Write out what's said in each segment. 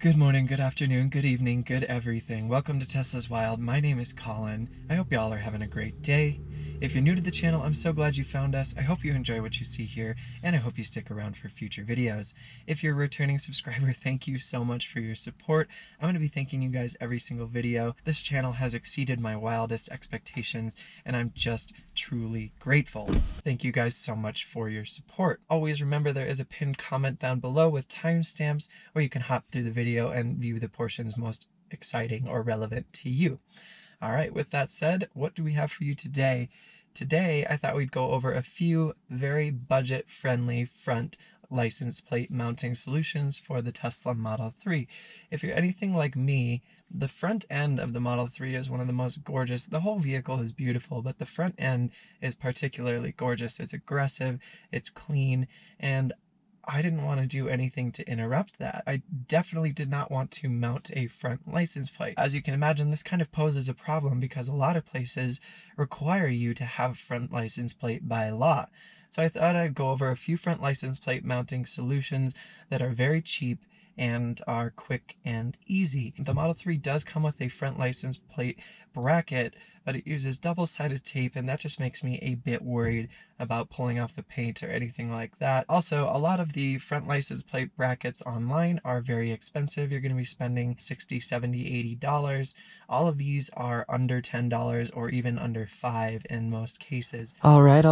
Good morning, good afternoon, good evening, good everything. Welcome to Tesla's Wild. My name is Colin. I hope y'all are having a great day. If you're new to the channel, I'm so glad you found us. I hope you enjoy what you see here, and I hope you stick around for future videos. If you're a returning subscriber, thank you so much for your support. I'm going to be thanking you guys every single video. This channel has exceeded my wildest expectations, and I'm just truly grateful. Thank you guys so much for your support. Always remember there is a pinned comment down below with timestamps where you can hop through the video and view the portions most exciting or relevant to you. All right, with that said, what do we have for you today? Today, I thought we'd go over a few very budget-friendly front license plate mounting solutions for the Tesla Model 3. If you're anything like me, the front end of the Model 3 is one of the most gorgeous. The whole vehicle is beautiful, but the front end is particularly gorgeous. It's aggressive, it's clean, and I didn't want to do anything to interrupt that. I definitely did not want to mount a front license plate. As you can imagine, this kind of poses a problem because a lot of places require you to have a front license plate by law. So I thought I'd go over a few front license plate mounting solutions that are very cheap and are quick and easy. The Model 3 does come with a front license plate bracket, but it uses double-sided tape, and that just makes me a bit worried about pulling off the paint or anything like that. Also, a lot of the front license plate brackets online are very expensive. You're going to be spending $60, $70, $80. All of these are under $10 or even under $5 in most cases. All right.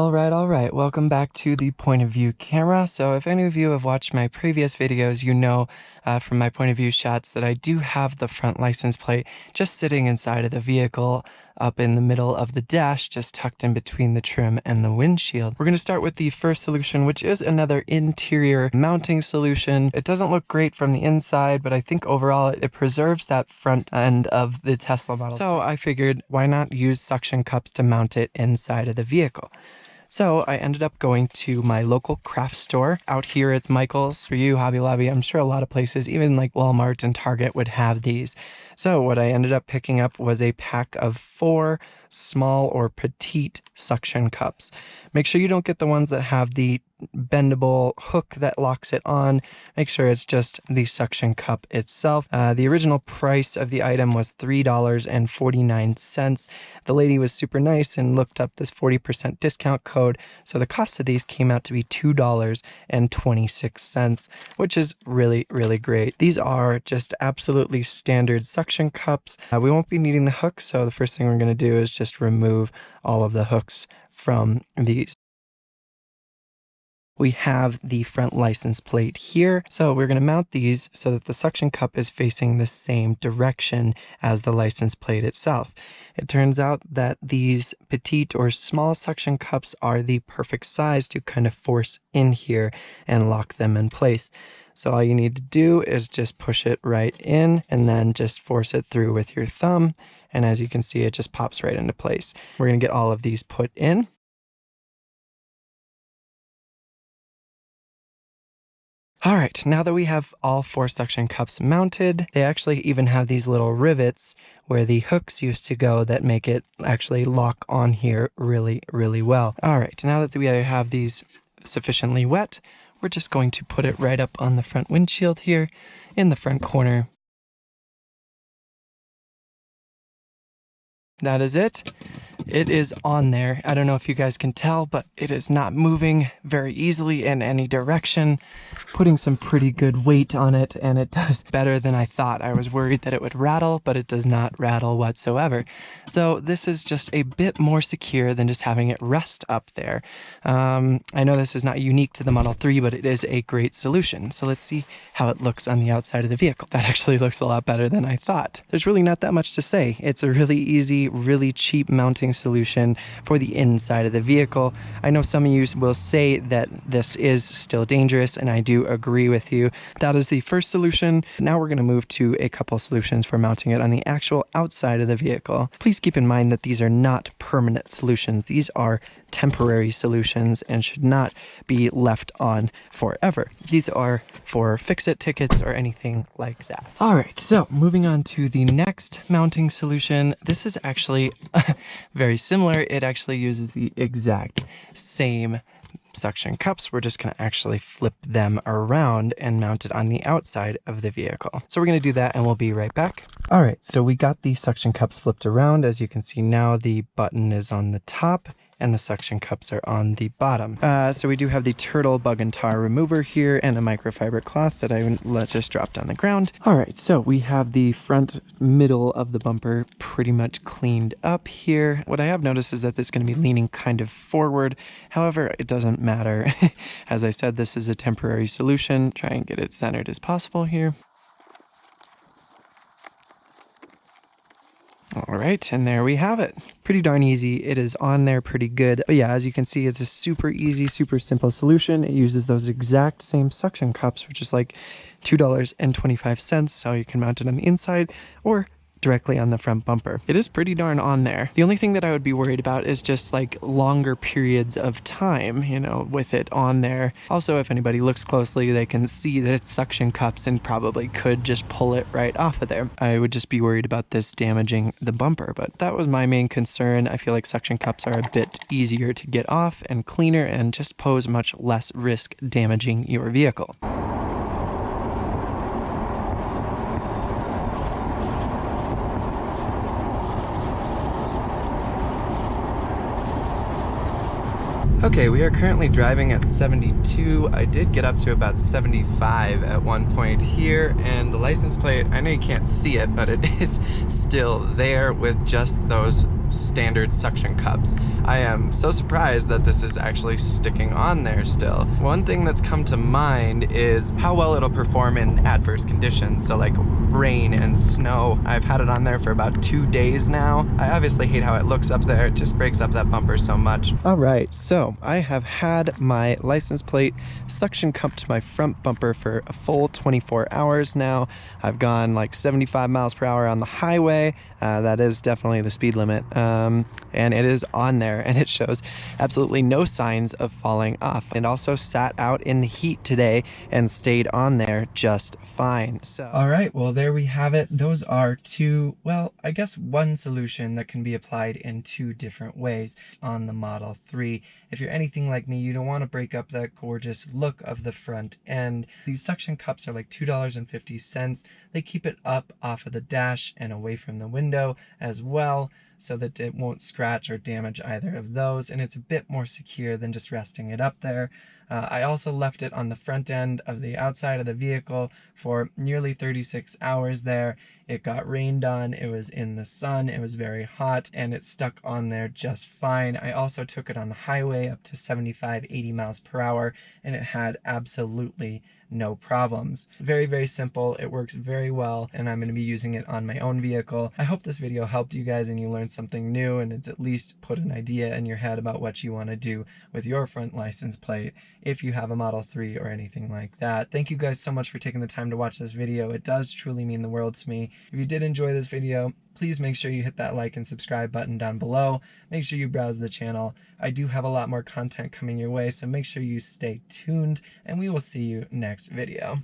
Welcome back to the point of view camera. So if any of you have watched my previous videos, you know from my point of view shots that I do have the front license plate just sitting inside of the vehicle up in the middle of the dash, just tucked in between the trim and the windshield. We're going to start with the first solution, which is another interior mounting solution. It doesn't look great from the inside, but I think overall it preserves that front end of the Tesla Model 3. So I figured, why not use suction cups to mount it inside of the vehicle? So I ended up going to my local craft store. Out here it's Michael's, for you, Hobby Lobby. I'm sure a lot of places, even like Walmart and Target, would have these. So what I ended up picking up was a pack of 4 small or petite suction cups. Make sure you don't get the ones that have the bendable hook that locks it on. Make sure it's just the suction cup itself. The original price of the item was $3.49. The lady was super nice and looked up this 40% discount code, so the cost of these came out to be $2.26, which is really, really great. These are just absolutely standard suction cups. We won't be needing the hook, so the first thing we're going to do is just remove all of the hooks from these. We have the front license plate here, so we're going to mount these so that the suction cup is facing the same direction as the license plate itself. It turns out that these petite or small suction cups are the perfect size to kind of force in here and lock them in place. So all you need to do is just push it right in and then just force it through with your thumb, and as you can see, it just pops right into place. We're going to get all of these put in. All right, now that we have all 4 suction cups mounted, they actually even have these little rivets where the hooks used to go that make it actually lock on here really, really well. All right, now that we have these sufficiently wet, we're just going to put it right up on the front windshield here in the front corner. That is it. It is on there. I don't know if you guys can tell, but it is not moving very easily in any direction. Putting some pretty good weight on it, and it does better than I thought. I was worried that it would rattle, but it does not rattle whatsoever. So this is just a bit more secure than just having it rest up there. I know this is not unique to the Model 3, but it is a great solution. So let's see how it looks on the outside of the vehicle. That actually looks a lot better than I thought. There's really not that much to say. It's a really easy, really cheap mounting solution for the inside of the vehicle. I know some of you will say that this is still dangerous, and I do agree with you. That is the first solution. Now we're going to move to a couple solutions for mounting it on the actual outside of the vehicle. Please keep in mind that these are not permanent solutions. These are temporary solutions and should not be left on forever. These are for fix-it tickets or anything like that. All right, so moving on to the next mounting solution. This is actually very similar. It actually uses the exact same suction cups, we're just going to actually flip them around and mount it on the outside of the vehicle. So we're going to do that and we'll be right back. All right, so we got the suction cups flipped around. As you can see now, the button is on the top and the suction cups are on the bottom. So we do have the turtle bug and tar remover here and a microfiber cloth that I just dropped on the ground. All right, so we have the front middle of the bumper pretty much cleaned up here. What I have noticed is that this is going to be leaning kind of forward. However, it doesn't matter. As I said, this is a temporary solution. Try and get it centered as possible here. All right, and there we have it. Pretty darn easy. It is on there pretty good. But yeah, as you can see, it's a super easy, super simple solution. It uses those exact same suction cups, which is like $2.25. So you can mount it on the inside or directly on the front bumper. It is pretty darn on there. The only thing that I would be worried about is just like longer periods of time, you know, with it on there. Also, if anybody looks closely, they can see that it's suction cups and probably could just pull it right off of there. I would just be worried about this damaging the bumper, but that was my main concern. I feel like suction cups are a bit easier to get off and cleaner and just pose much less risk damaging your vehicle. Okay, we are currently driving at 72. I did get up to about 75 at one point here, and the license plate, I know you can't see it, but it is still there with just those standard suction cups. I am so surprised that this is actually sticking on there still. One thing that's come to mind is how well it'll perform in adverse conditions, so like rain and snow. I've had it on there for about 2 days now. I obviously hate how it looks up there. It just breaks up that bumper so much. All right, so I have had my license plate suction cupped to my front bumper for a full 24 hours now. I've gone like 75 miles per hour on the highway. That is definitely the speed limit. And it is on there and it shows absolutely no signs of falling off. It also sat out in the heat today and stayed on there just fine. So, all right, well, there we have it. Those are two, well, I guess one solution that can be applied in 2 different ways on the Model 3. If you're anything like me, you don't want to break up that gorgeous look of the front end. These suction cups are like $2.50. They keep it up off of the dash and away from the window as well, so that it won't scratch or damage either of those, and it's a bit more secure than just resting it up there. I also left it on the front end of the outside of the vehicle for nearly 36 hours there. It got rained on, it was in the sun, it was very hot, and it stuck on there just fine. I also took it on the highway up to 75, 80 miles per hour, and it had absolutely no problems. Very, very simple. It works very well, and I'm going to be using it on my own vehicle. I hope this video helped you guys and you learned something new, and it's at least put an idea in your head about what you want to do with your front license plate if you have a Model 3 or anything like that. Thank you guys so much for taking the time to watch this video. It does truly mean the world to me. If you did enjoy this video, please make sure you hit that like and subscribe button down below. Make sure you browse the channel. I do have a lot more content coming your way, so make sure you stay tuned, and we will see you next video.